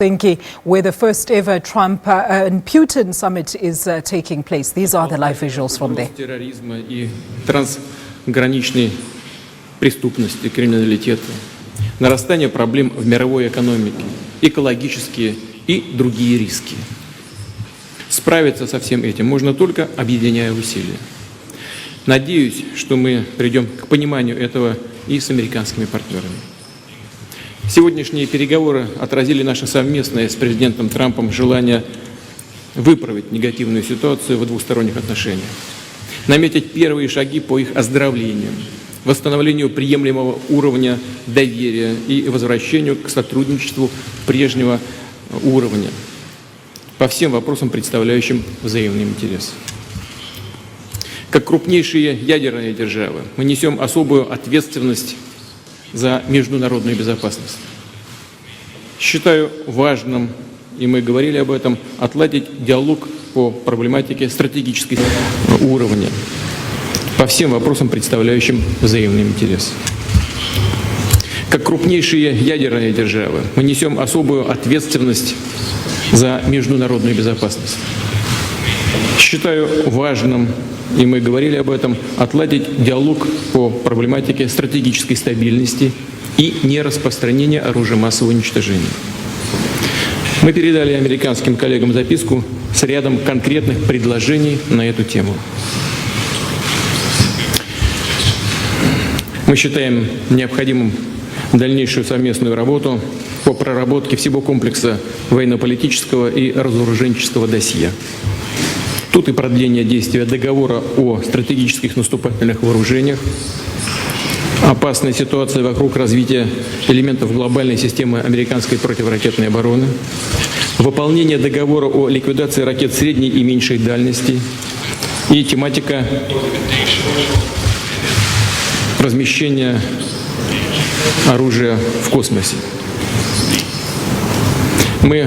Helsinki, where the first ever Trump and Putin summit is taking place. These are the live visuals from there. Терроризма и трансграничной преступности, криминалитета, нарастание проблем в мировой экономике, экологические и другие риски. Справиться со всем этим можно только объединяя усилия. Надеюсь, что мы придем к пониманию этого и с американскими партнерами. Сегодняшние переговоры отразили наше совместное с президентом Трампом желание выправить негативную ситуацию в двусторонних отношениях, наметить первые шаги по их оздоровлению, восстановлению приемлемого уровня доверия и возвращению к сотрудничеству прежнего уровня по всем вопросам, представляющим взаимный интерес. Как крупнейшие ядерные державы мы несем особую ответственность за международную безопасность. Считаю важным, и мы говорили об этом, отладить диалог по проблематике стратегического уровня по всем вопросам, представляющим взаимный интерес. Как крупнейшие ядерные державы мы несем особую ответственность за международную безопасность. Считаю важным, и мы говорили об этом, отладить диалог по проблематике стратегической стабильности и нераспространения оружия массового уничтожения. Мы передали американским коллегам записку с рядом конкретных предложений на эту тему. Мы считаем необходимым дальнейшую совместную работу по проработке всего комплекса военно-политического и разоруженческого досье. Тут и продление действия договора о стратегических наступательных вооружениях, опасная ситуация вокруг развития элементов глобальной системы американской противоракетной обороны, выполнение договора о ликвидации ракет средней и меньшей дальности и тематика размещения оружия в космосе. Мы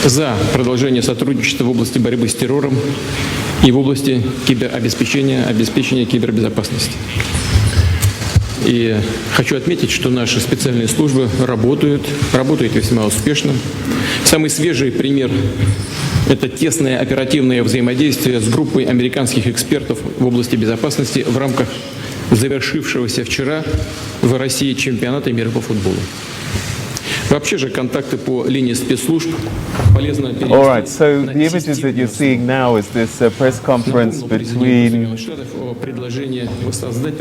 за продолжение сотрудничества в области борьбы с террором и в области обеспечения кибербезопасности. И хочу отметить, что наши специальные службы работают весьма успешно. Самый свежий пример – это тесное оперативное взаимодействие с группой американских экспертов в области безопасности в рамках завершившегося вчера в России чемпионата мира по футболу. Вообще же контакты по линии спецслужб полезно перевести. All right, so the images that you're seeing now is this press conference between.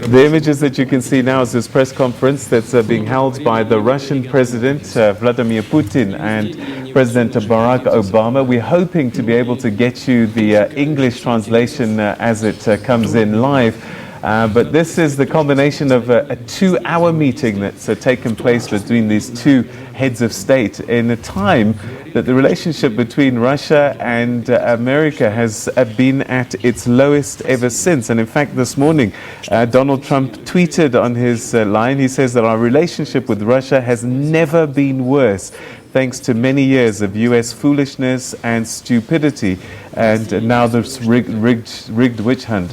The images that you can see now is this press conference that's being held by the Russian President Vladimir Putin and President Barack Obama. We're hoping to be able to get you the English translation as it comes in live. But this is the combination of a 2-hour meeting that's taken place between these two heads of state in a time that the relationship between Russia and America has been at its lowest ever since. And in fact, this morning, Donald Trump tweeted on his line, he says that our relationship with Russia has never been worse, thanks to many years of US foolishness and stupidity, and now this rigged witch hunt.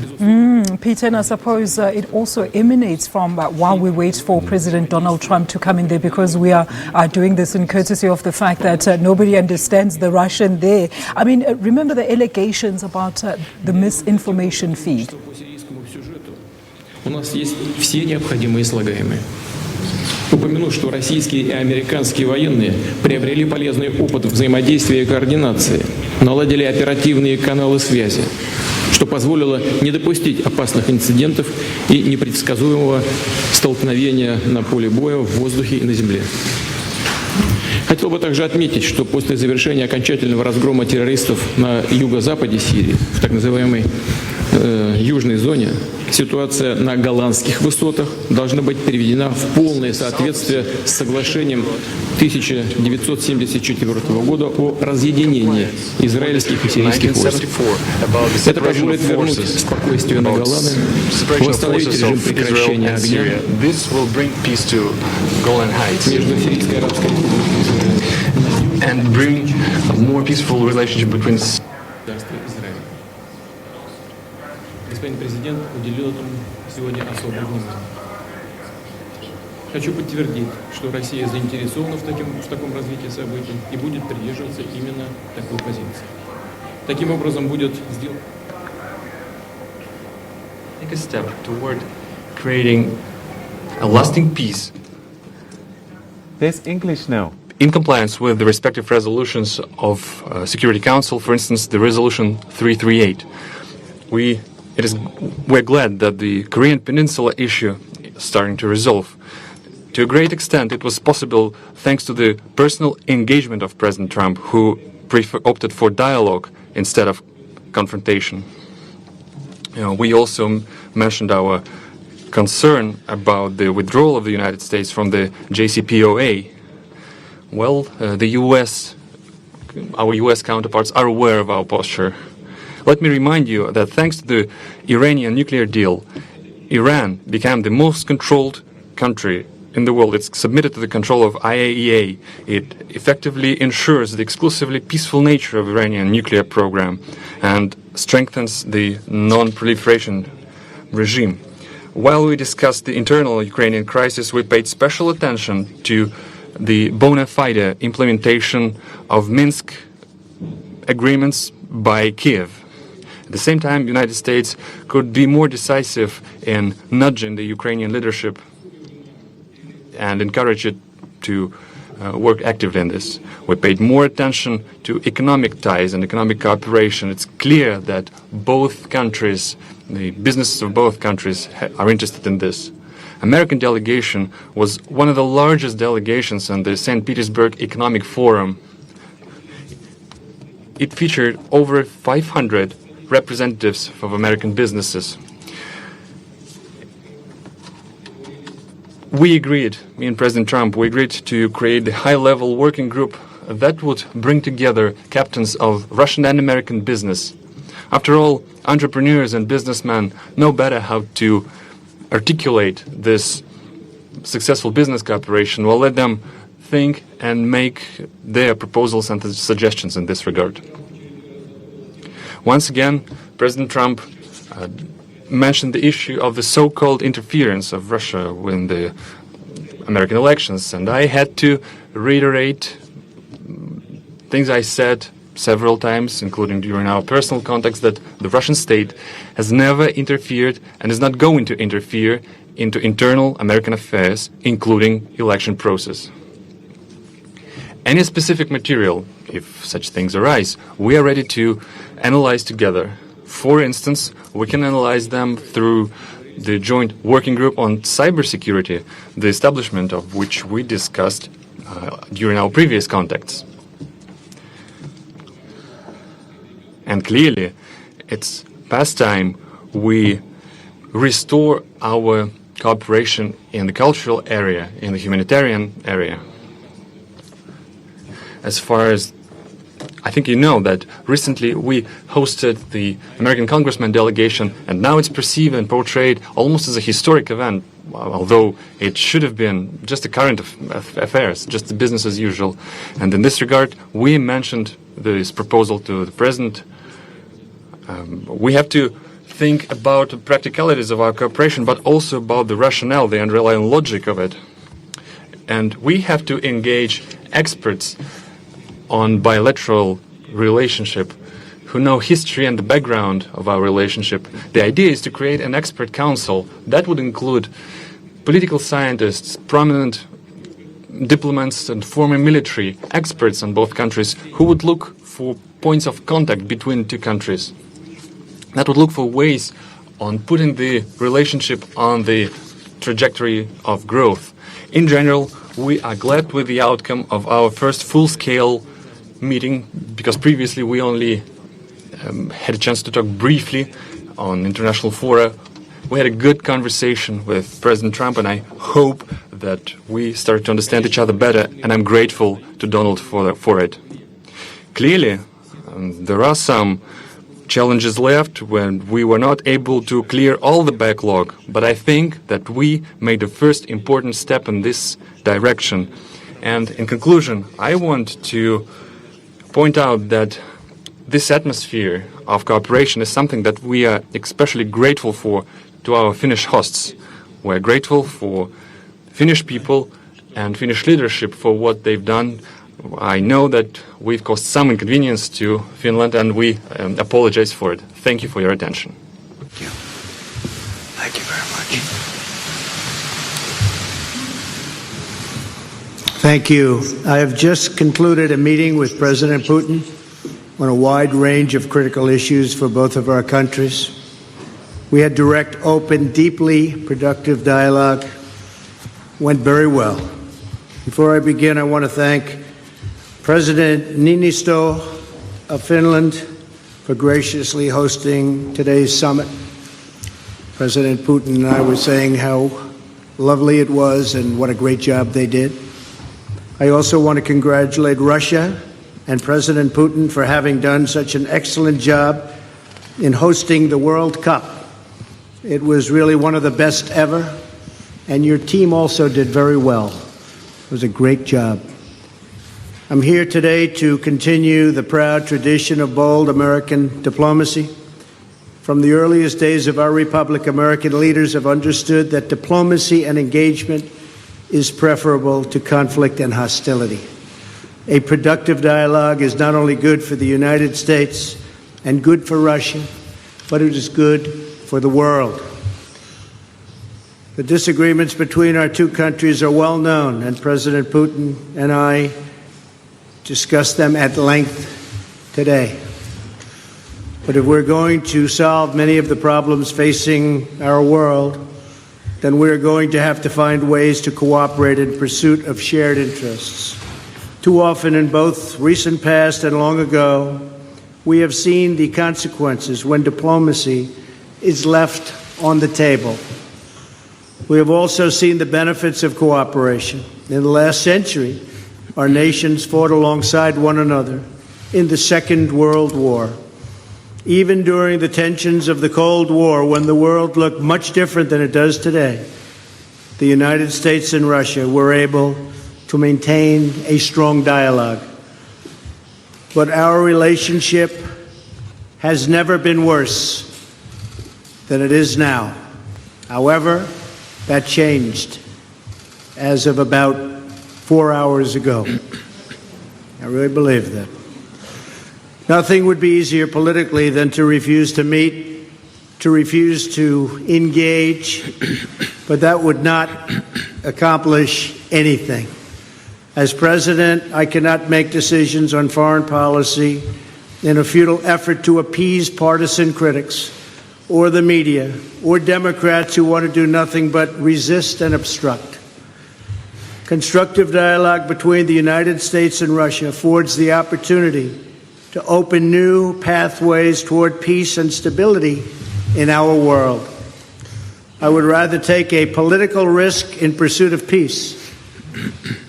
Peter, and I suppose it also emanates from while we wait for President Donald Trump to come in there, because we are doing this in courtesy of the fact that nobody understands the Russian there. I mean, remember the allegations about the misinformation feed? У нас есть все необходимые слагаемые. Упомяну, что российские и американские военные приобрели полезный опыт взаимодействия и координации, наладили оперативные каналы связи, что позволило не допустить опасных инцидентов и непредсказуемого столкновения на поле боя, в воздухе и на земле. Хотел бы также отметить, что после завершения окончательного разгрома террористов на юго-западе Сирии, в так называемой южной зоне, ситуация на голландских высотах должна быть приведена в полное соответствие с соглашением 1974 года о разъединении израильских и сирийских войск. Это позволит вернуть спокойствие на Голланы, восстановить режим прекращения огня между Сирийской и Арабской Республикой. Господин президент уделил этому сегодня особое внимание. хочу подтвердить, что Россия заинтересована в таком развитии событий и будет придерживаться именно такой позиции. Таким образом будет сделан take a step toward creating a lasting peace There's English now. in compliance with the respective resolutions of Security Council, for instance, the resolution 338. We're glad that the Korean Peninsula issue is starting to resolve. To a great extent, it was possible thanks to the personal engagement of President Trump, who opted for dialogue instead of confrontation. We also mentioned our concern about the withdrawal of the United States from the JCPOA. Well, our U.S. counterparts are aware of our posture. Let me remind you that thanks to the Iranian nuclear deal, Iran became the most controlled country in the world. It's submitted to the control of IAEA. It effectively ensures the exclusively peaceful nature of Iranian nuclear program and strengthens the non-proliferation regime. While we discussed the internal Ukrainian crisis, we paid special attention to the bona fide implementation of Minsk agreements by Kiev. At the same time, the United States could be more decisive in nudging the Ukrainian leadership and encourage it to work actively in this. We paid more attention to economic ties and economic cooperation. It's clear that both countries, the businesses of both countries, are interested in this. American delegation was one of the largest delegations on the St. Petersburg Economic Forum. It featured over 500 representatives of American businesses. We agreed, me and President Trump, we agreed to create a high-level working group that would bring together captains of Russian and American business. After all, entrepreneurs and businessmen know better how to articulate this successful business cooperation. We'll let them think and make their proposals and suggestions in this regard. Once again, President Trump mentioned the issue of the so-called interference of Russia in the American elections, and I had to reiterate things I said several times, including during our personal contacts, that the Russian state has never interfered and is not going to interfere into internal American affairs, including election process. Any specific material, if such things arise, we are ready to analyze together. For instance, we can analyze them through the joint working group on cybersecurity, the establishment of which we discussed during our previous contacts. And clearly, it's past time we restore our cooperation in the cultural area, in the humanitarian area. As far as I think you know that recently we hosted the American congressman delegation, and now it's perceived and portrayed almost as a historic event, although it should have been just a current affairs, just the business as usual. And in this regard, we mentioned this proposal to the president. We have to think about the practicalities of our cooperation, but also about the rationale, the underlying logic of it. And we have to engage experts on bilateral relationship who know history and the background of our relationship. The idea is to create an expert council that would include political scientists, prominent diplomats and former military experts on both countries who would look for points of contact between two countries. That would look for ways on putting the relationship on the trajectory of growth. In general, we are glad with the outcome of our first full-scale meeting, because previously we only had a chance to talk briefly on international fora. We had a good conversation with President Trump, and I hope that we start to understand each other better, and I'm grateful to Donald for it. Clearly, there are some challenges left when we were not able to clear all the backlog, but I think that we made the first important step in this direction. And in conclusion, I want to point out that this atmosphere of cooperation is something that we are especially grateful for to our Finnish hosts. We're grateful for Finnish people and Finnish leadership for what they've done. I know that we've caused some inconvenience to Finland, and we apologize for it. Thank you for your attention. Thank you. Thank you very much. Thank you. I have just concluded a meeting with President Putin on a wide range of critical issues for both of our countries. We had direct, open, deeply productive dialogue. Went very well. Before I begin, I want to thank President Niinisto of Finland for graciously hosting today's summit. President Putin and I were saying how lovely it was and what a great job they did. I also want to congratulate Russia and President Putin for having done such an excellent job in hosting the World Cup. It was really one of the best ever, and your team also did very well. It was a great job. I'm here today to continue the proud tradition of bold American diplomacy. From the earliest days of our republic, American leaders have understood that diplomacy and engagement is preferable to conflict and hostility. A productive dialogue is not only good for the United States and good for Russia, but it is good for the world. The disagreements between our two countries are well known, and President Putin and I discussed them at length today. But if we're going to solve many of the problems facing our world, then we're going to have to find ways to cooperate in pursuit of shared interests. Too often in both recent past and long ago, we have seen the consequences when diplomacy is left on the table. We have also seen the benefits of cooperation. In the last century, our nations fought alongside one another in the Second World War. Even during the tensions of the Cold War, when the world looked much different than it does today, the United States and Russia were able to maintain a strong dialogue. But our relationship has never been worse than it is now. However, that changed as of about 4 hours ago. I really believe that. Nothing would be easier politically than to refuse to meet, to refuse to engage, but that would not accomplish anything. As president, I cannot make decisions on foreign policy in a futile effort to appease partisan critics or the media or Democrats who want to do nothing but resist and obstruct. Constructive dialogue between the United States and Russia affords the opportunity to open new pathways toward peace and stability in our world. I would rather take a political risk in pursuit of peace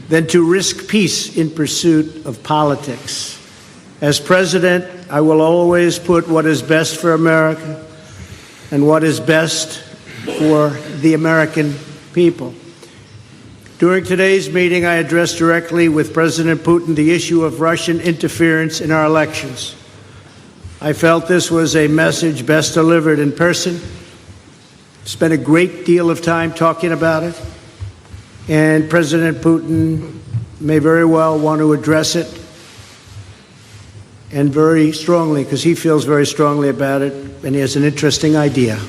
than to risk peace in pursuit of politics. As president, I will always put what is best for America and what is best for the American people. During today's meeting, I addressed directly with President Putin the issue of Russian interference in our elections. I felt this was a message best delivered in person. Spent a great deal of time talking about it, and President Putin may very well want to address it, and very strongly, because he feels very strongly about it, and he has an interesting idea.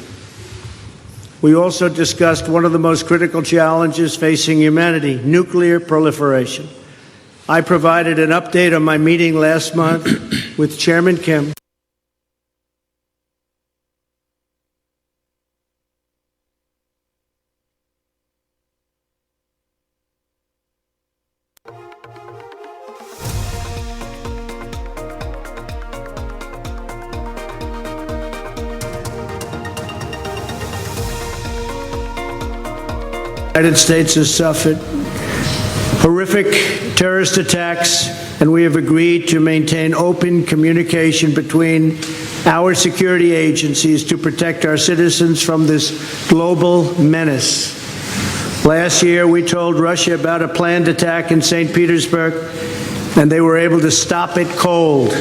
We also discussed one of the most critical challenges facing humanity, nuclear proliferation. I provided an update on my meeting last month with Chairman Kim. The United States has suffered horrific terrorist attacks, and we have agreed to maintain open communication between our security agencies to protect our citizens from this global menace. Last year, we told Russia about a planned attack in St. Petersburg, and they were able to stop it cold.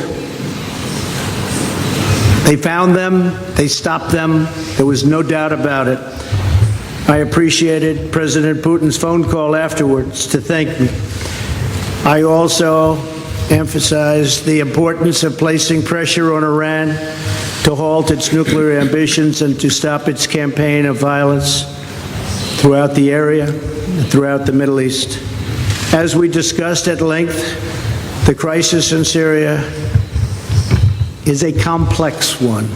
They found them, they stopped them, there was no doubt about it. I appreciated President Putin's phone call afterwards to thank me. I also emphasized the importance of placing pressure on Iran to halt its nuclear ambitions and to stop its campaign of violence throughout the area and throughout the Middle East. As we discussed at length, the crisis in Syria is a complex one.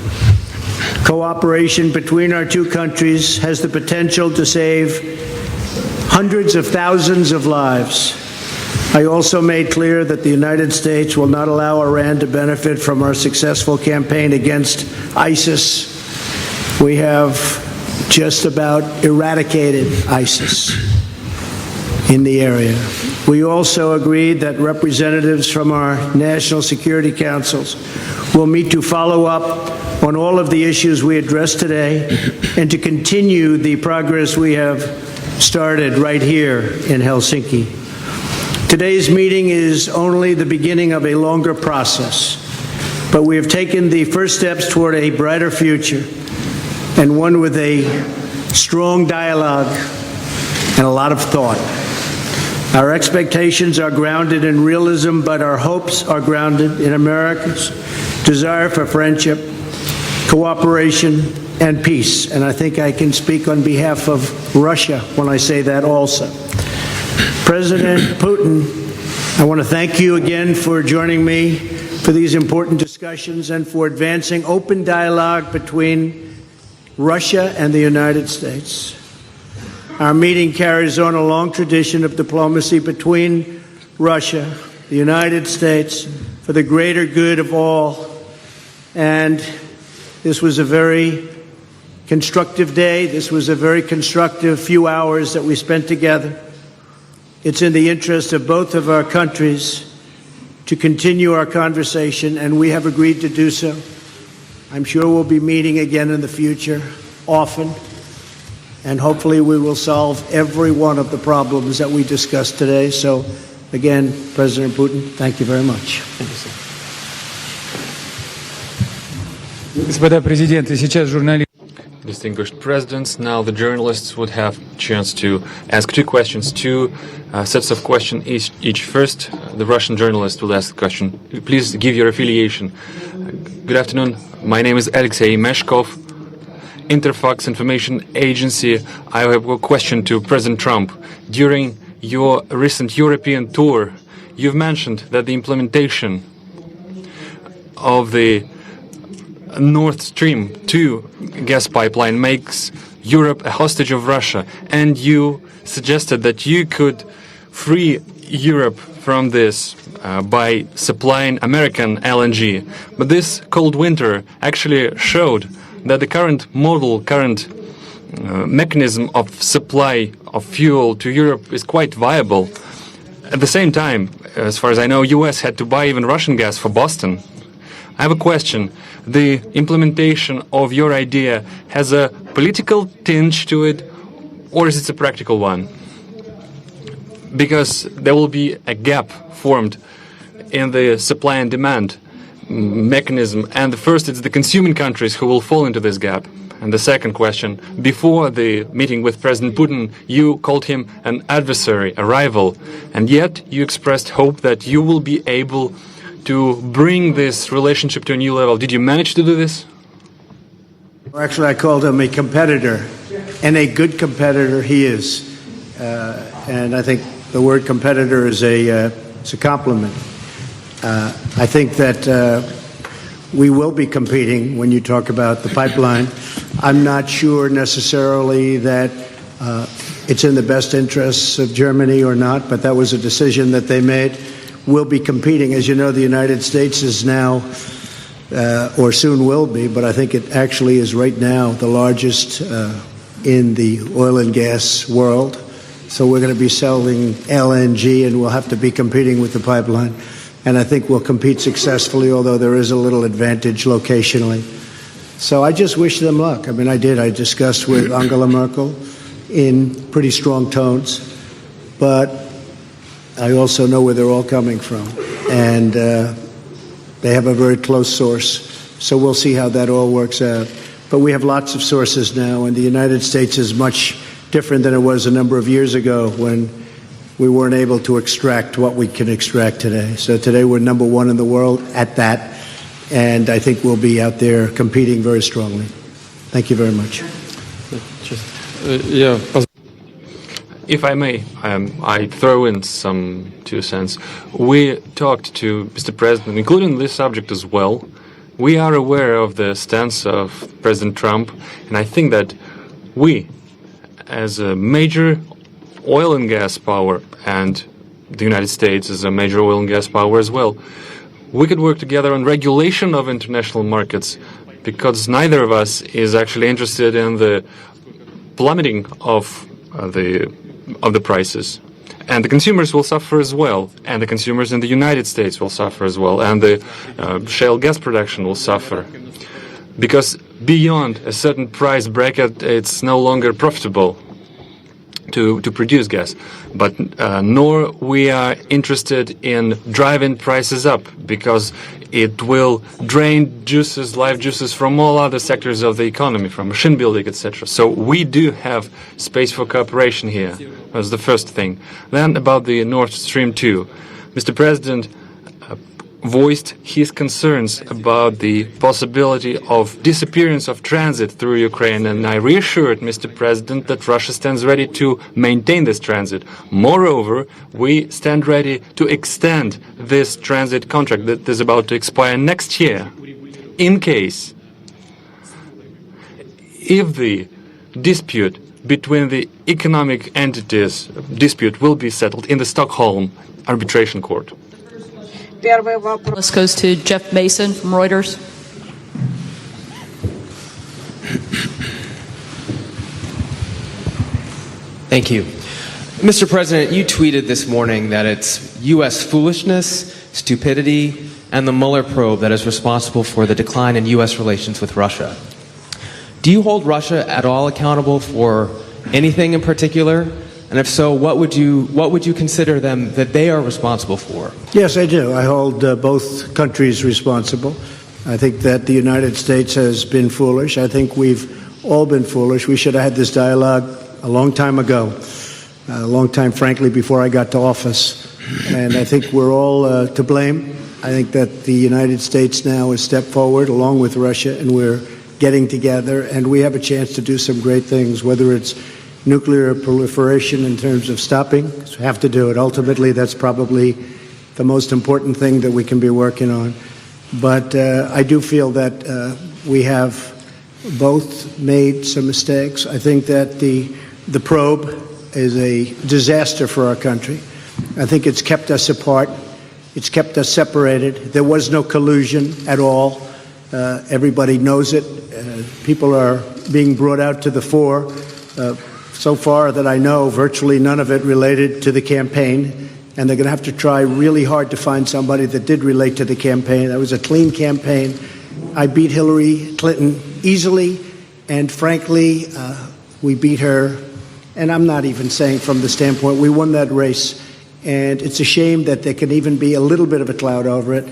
Cooperation between our two countries has the potential to save hundreds of thousands of lives. I also made clear that the United States will not allow Iran to benefit from our successful campaign against ISIS. We have just about eradicated ISIS in the area. We also agreed that representatives from our national security councils will meet to follow up on all of the issues we addressed today and to continue the progress we have started right here in Helsinki. Today's meeting is only the beginning of a longer process, but we have taken the first steps toward a brighter future and one with a strong dialogue and a lot of thought. Our expectations are grounded in realism, but our hopes are grounded in America's desire for friendship, cooperation, and peace. And I think I can speak on behalf of Russia when I say that also. President Putin, I want to thank you again for joining me for these important discussions and for advancing open dialogue between Russia and the United States. Our meeting carries on a long tradition of diplomacy between Russia, the United States, for the greater good of all. And this was a very constructive day. This was a very constructive few hours that we spent together. It's in the interest of both of our countries to continue our conversation, and we have agreed to do so. I'm sure we'll be meeting again in the future, often, and hopefully we will solve every one of the problems that we discussed today. So, again, President Putin, thank you very much. Господа президенты, сейчас журналисты. Distinguished presidents, now the journalists would have a chance to ask two questions, two sets of questions each. First, the Russian journalist will ask the question. Please give your affiliation. Good afternoon. My name is Alexei Meshkov, Interfax Information Agency. I have a question to President Trump. During your recent European tour, you've mentioned that the implementation of the Nord Stream 2 gas pipeline makes Europe a hostage of Russia, and you suggested that you could free Europe from this by supplying American LNG. But this cold winter actually showed that the current mechanism of supply of fuel to Europe is quite viable. At the same time, as far as I know, US had to buy even Russian gas for Boston. I have a question. The implementation of your idea has a political tinge to it, or is it a practical one? Because there will be a gap formed in the supply and demand mechanism, and the first, it's the consuming countries who will fall into this gap. And the second question, before the meeting with President Putin, you called him an adversary, a rival, and yet you expressed hope that you will be able to bring this relationship to a new level. Did you manage to do this? Well, actually, I called him a competitor, and a good competitor he is. And I think the word competitor is a compliment. I think that we will be competing when you talk about the pipeline. I'm not sure necessarily that it's in the best interests of Germany or not, but that was a decision that they made. We'll be competing. As you know, the United States is now, or soon will be, but I think it actually is right now the largest in the oil and gas world. So we're going to be selling LNG, and we'll have to be competing with the pipeline. And I think we'll compete successfully, although there is a little advantage locationally. So I just wish them luck. I mean, I did. I discussed with Angela Merkel in pretty strong tones. But I also know where they're all coming from. And they have a very close source. So we'll see how that all works out. But we have lots of sources now, and the United States is much different than it was a number of years ago when we weren't able to extract what we can extract today. So today we're number one in the world at that, and I think we'll be out there competing very strongly. Thank you very much. If I may, I throw in some 2 cents. We talked to Mr. President, including this subject as well. We are aware of the stance of President Trump, and I think that we, as a major oil and gas power, and the United States is a major oil and gas power as well, we could work together on regulation of international markets, because neither of us is actually interested in the plummeting of the prices. And the consumers will suffer as well, and the consumers in the United States will suffer as well, and the shale gas production will suffer. Because beyond a certain price bracket, it's no longer profitable to produce gas. But nor we are interested in driving prices up, because it will drain juices, life juices from all other sectors of the economy, from machine building, etc. So we do have space for cooperation here. That's the first thing. Then about the Nord Stream 2. Mr. President voiced his concerns about the possibility of disappearance of transit through Ukraine, and I reassured Mr. President that Russia stands ready to maintain this transit. Moreover, we stand ready to extend this transit contract that is about to expire next year, in case if the dispute between the economic entities will be settled in the Stockholm Arbitration Court. This goes to Jeff Mason from Reuters. Thank you. Mr. President, you tweeted this morning that it's U.S. foolishness, stupidity, and the Mueller probe that is responsible for the decline in U.S. relations with Russia. Do you hold Russia at all accountable for anything in particular? And if so, what would you consider them that they are responsible for? Yes, I do. I hold both countries responsible. I think that the United States has been foolish. I think we've all been foolish. We should have had this dialogue a long time ago, a long time, frankly, before I got to office. And I think we're all to blame. I think that the United States now has stepped forward along with Russia, and we're getting together, and we have a chance to do some great things, whether it's nuclear proliferation in terms of stopping. So we have to do it. Ultimately, that's probably the most important thing that we can be working on. But I do feel that we have both made some mistakes. I think that the probe is a disaster for our country. I think it's kept us apart. It's kept us separated. There was no collusion at all. Everybody knows it. People are being brought out to the fore. So far that I know, virtually none of it related to the campaign, and they're going to have to try really hard to find somebody that did relate to the campaign. That was a clean campaign. I beat Hillary Clinton easily, and frankly, we beat her, and I'm not even saying from the standpoint, we won that race, and it's a shame that there can even be a little bit of a cloud over it.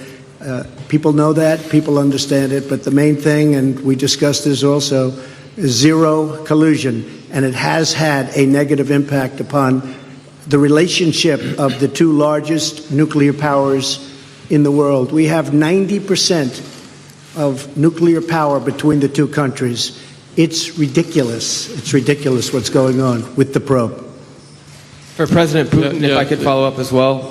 People know that, people understand it, but the main thing, and we discussed this also, is zero collusion. And it has had a negative impact upon the relationship of the two largest nuclear powers in the world. We have 90% of nuclear power between the two countries. It's ridiculous. It's ridiculous what's going on with the probe. For President Putin, if I could follow up as well,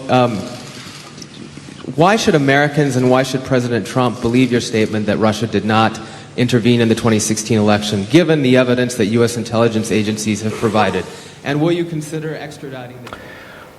why should Americans and why should President Trump believe your statement that Russia did not intervene in the 2016 election, given the evidence that U.S. intelligence agencies have provided? And will you consider extraditing them?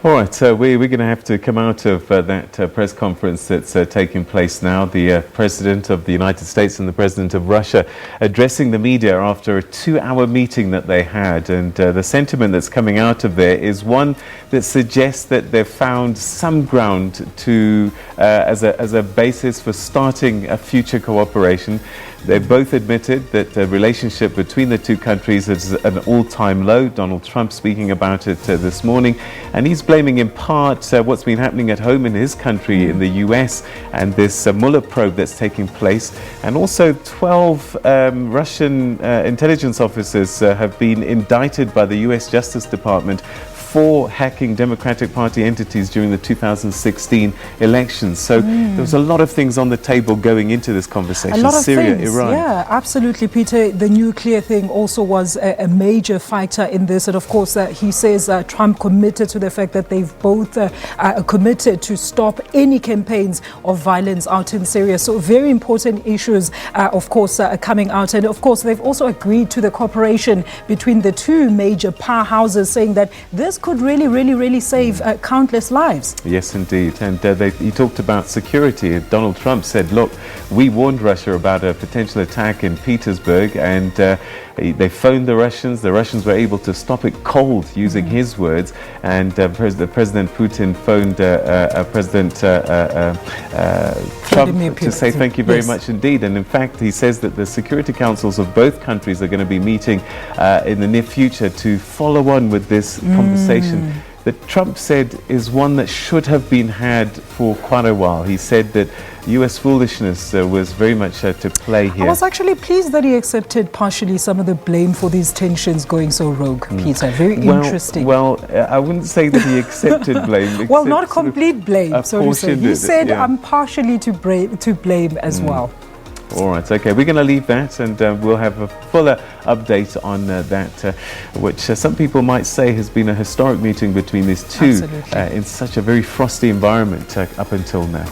All right, so we're going to have to come out of that press conference that's taking place now. The President of the United States and the President of Russia addressing the media after a 2-hour meeting that they had. And the sentiment that's coming out of there is one that suggests that they've found some ground to as a basis for starting a future cooperation. They both admitted that the relationship between the two countries is an all-time low. Donald Trump speaking about it this morning, and he's blamed blaming in part what's been happening at home in his country, in the US, and this Mueller probe that's taking place. And also 12 Russian intelligence officers have been indicted by the US Justice Department for hacking Democratic Party entities during the 2016 elections. So there was a lot of things on the table going into this conversation. A lot of Syria, things, Iran. yeah, absolutely, Peter. The nuclear thing also was a major factor in this. And of course, he says Trump committed to the fact that they've both committed to stop any campaigns of violence out in Syria. So very important issues, of course, coming out. And of course, they've also agreed to the cooperation between the two major powerhouses, saying that this could really save countless lives. Yes, indeed. And he talked about security. Donald Trump said, look, we warned Russia about a potential attack in Petersburg, and they phoned the Russians. The Russians were able to stop it cold, using his words. And President Putin phoned President Trump to say thank you very much indeed. And in fact, he says that the security councils of both countries are going to be meeting in the near future to follow on with this conversation that Trump said is one that should have been had for quite a while. He said that US foolishness was very much to play here. I was actually pleased that he accepted partially some of the blame for these tensions going so rogue, Peter. Very interesting. Well, I wouldn't say that he accepted blame. Well, not complete blame, so to say. He said, yeah. I'm partially to blame as well. All right, okay, we're going to leave that, and we'll have a fuller update on that, which some people might say has been a historic meeting between these two in such a very frosty environment up until now.